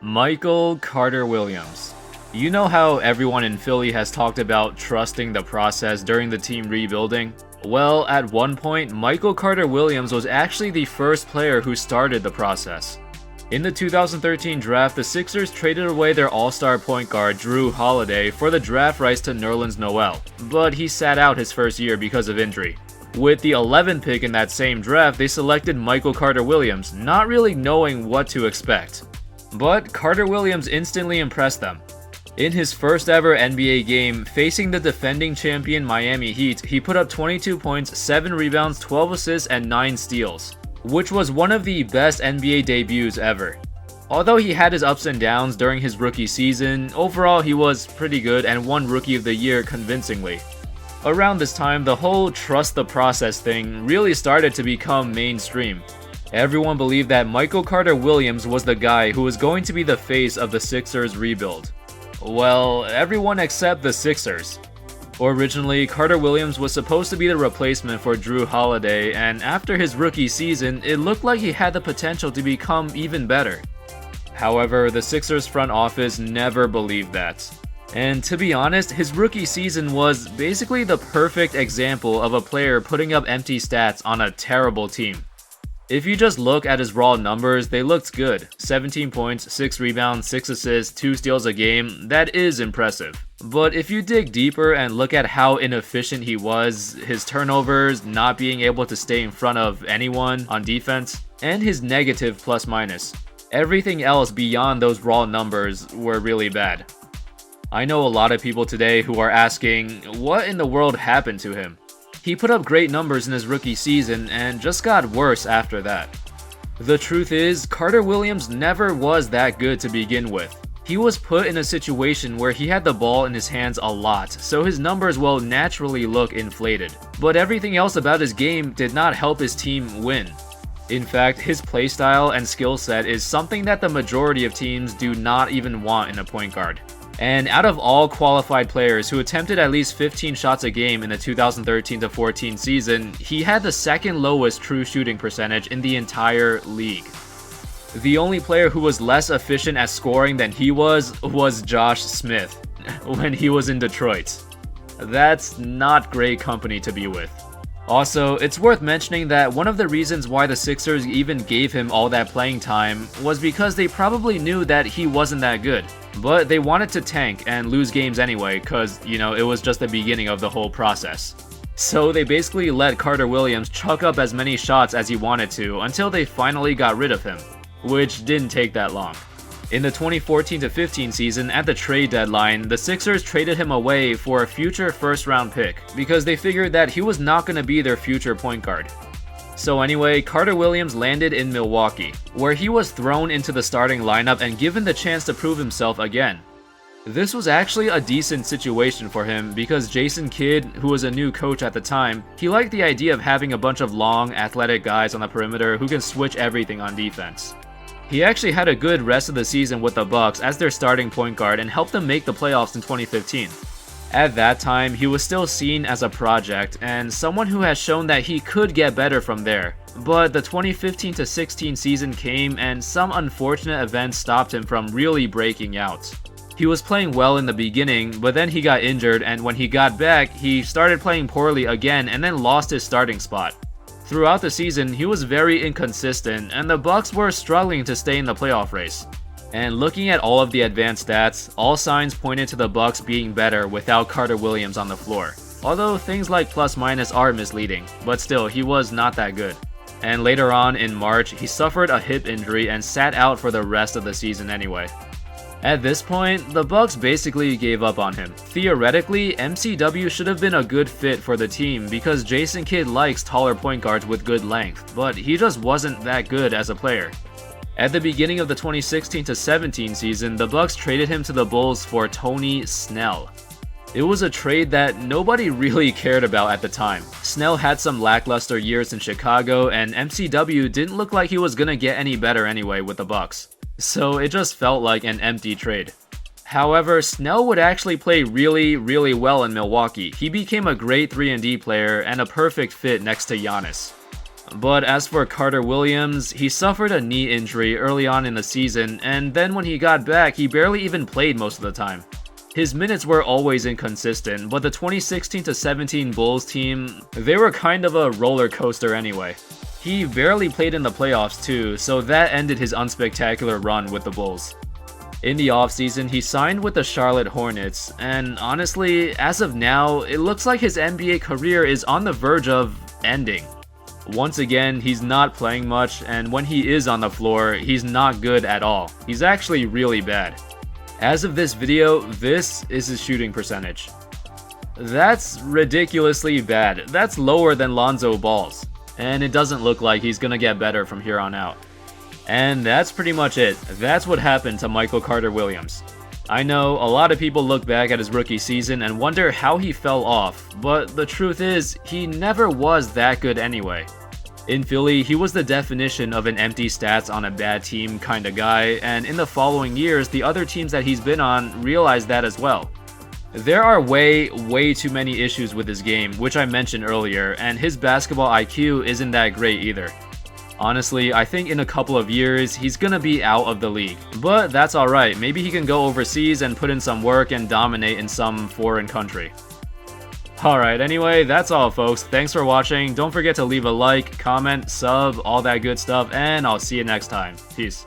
Michael Carter Williams. You know how everyone in Philly has talked about trusting the process during the team rebuilding? Well, at one point, Michael Carter Williams was actually the first player who started the process. In the 2013 draft, the Sixers traded away their all-star point guard Drew Holiday for the draft rights to Nerlens Noel, but he sat out his first year because of injury. With the 11th pick in that same draft, they selected Michael Carter Williams, not really knowing what to expect. But Carter Williams instantly impressed them. In his first ever NBA game, facing the defending champion Miami Heat, he put up 22 points, 7 rebounds, 12 assists, and 9 steals, which was one of the best NBA debuts ever. Although he had his ups and downs during his rookie season, overall he was pretty good and won Rookie of the Year convincingly. Around this time, the whole trust the process thing really started to become mainstream. Everyone believed that Michael Carter Williams was the guy who was going to be the face of the Sixers rebuild. Well, everyone except the Sixers. Originally, Carter Williams was supposed to be the replacement for Drew Holiday, and after his rookie season, it looked like he had the potential to become even better. However, the Sixers front office never believed that. And to be honest, his rookie season was basically the perfect example of a player putting up empty stats on a terrible team. If you just look at his raw numbers, they looked good. 17 points, 6 rebounds, 6 assists, 2 steals a game, that is impressive. But if you dig deeper and look at how inefficient he was, his turnovers, not being able to stay in front of anyone on defense, and his negative plus-minus, everything else beyond those raw numbers were really bad. I know a lot of people today who are asking, what in the world happened to him? He put up great numbers in his rookie season and just got worse after that. The truth is, Carter Williams never was that good to begin with. He was put in a situation where he had the ball in his hands a lot, so his numbers will naturally look inflated. But everything else about his game did not help his team win. In fact, his playstyle and skill set is something that the majority of teams do not even want in a point guard. And out of all qualified players who attempted at least 15 shots a game in the 2013-14 season, he had the second lowest true shooting percentage in the entire league. The only player who was less efficient at scoring than he was Josh Smith when he was in Detroit. That's not great company to be with. Also, it's worth mentioning that one of the reasons why the Sixers even gave him all that playing time was because they probably knew that he wasn't that good. But they wanted to tank and lose games anyway cause, it was just the beginning of the whole process. So they basically let Carter Williams chuck up as many shots as he wanted to until they finally got rid of him, which didn't take that long. In the 2014-15 season, at the trade deadline, the Sixers traded him away for a future first-round pick because they figured that he was not going to be their future point guard. So anyway, Carter Williams landed in Milwaukee, where he was thrown into the starting lineup and given the chance to prove himself again. This was actually a decent situation for him because Jason Kidd, who was a new coach at the time, he liked the idea of having a bunch of long, athletic guys on the perimeter who can switch everything on defense. He actually had a good rest of the season with the Bucks as their starting point guard and helped them make the playoffs in 2015. At that time, he was still seen as a project and someone who has shown that he could get better from there. But the 2015-16 season came and some unfortunate events stopped him from really breaking out. He was playing well in the beginning, but then he got injured, and when he got back, he started playing poorly again and then lost his starting spot. Throughout the season, he was very inconsistent, and the Bucks were struggling to stay in the playoff race. And looking at all of the advanced stats, all signs pointed to the Bucks being better without Carter Williams on the floor. Although things like plus-minus are misleading, but still, he was not that good. And later on in March, he suffered a hip injury and sat out for the rest of the season anyway. At this point, the Bucks basically gave up on him. Theoretically, MCW should have been a good fit for the team because Jason Kidd likes taller point guards with good length, but he just wasn't that good as a player. At the beginning of the 2016-17 season, the Bucks traded him to the Bulls for Tony Snell. It was a trade that nobody really cared about at the time. Snell had some lackluster years in Chicago, and MCW didn't look like he was gonna get any better anyway with the Bucks. So it just felt like an empty trade. However, Snell would actually play really well in Milwaukee. He became a great 3-and-D player and a perfect fit next to Giannis. But as for Carter Williams, he suffered a knee injury early on in the season, and then when he got back, he barely even played most of the time. His minutes were always inconsistent, but the 2016-17 Bulls team, they were kind of a roller coaster anyway. He barely played in the playoffs too, so that ended his unspectacular run with the Bulls. In the offseason, he signed with the Charlotte Hornets, and honestly, as of now, it looks like his NBA career is on the verge of ending. Once again, he's not playing much, and when he is on the floor, he's not good at all. He's actually really bad. As of this video, this is his shooting percentage. That's ridiculously bad. That's lower than Lonzo Ball's, and it doesn't look like he's gonna get better from here on out. And that's pretty much it. That's what happened to Michael Carter Williams. I know a lot of people look back at his rookie season and wonder how he fell off, but the truth is, he never was that good anyway. In Philly, he was the definition of an empty stats on a bad team kinda guy, and in the following years, the other teams that he's been on realized that as well. There are way too many issues with his game, which I mentioned earlier, and his basketball IQ isn't that great either. Honestly, I think in a couple of years, he's gonna be out of the league. But that's alright, maybe he can go overseas and put in some work and dominate in some foreign country. Alright, anyway, that's all folks. Thanks for watching. Don't forget to leave a like, comment, sub, all that good stuff, and I'll see you next time. Peace.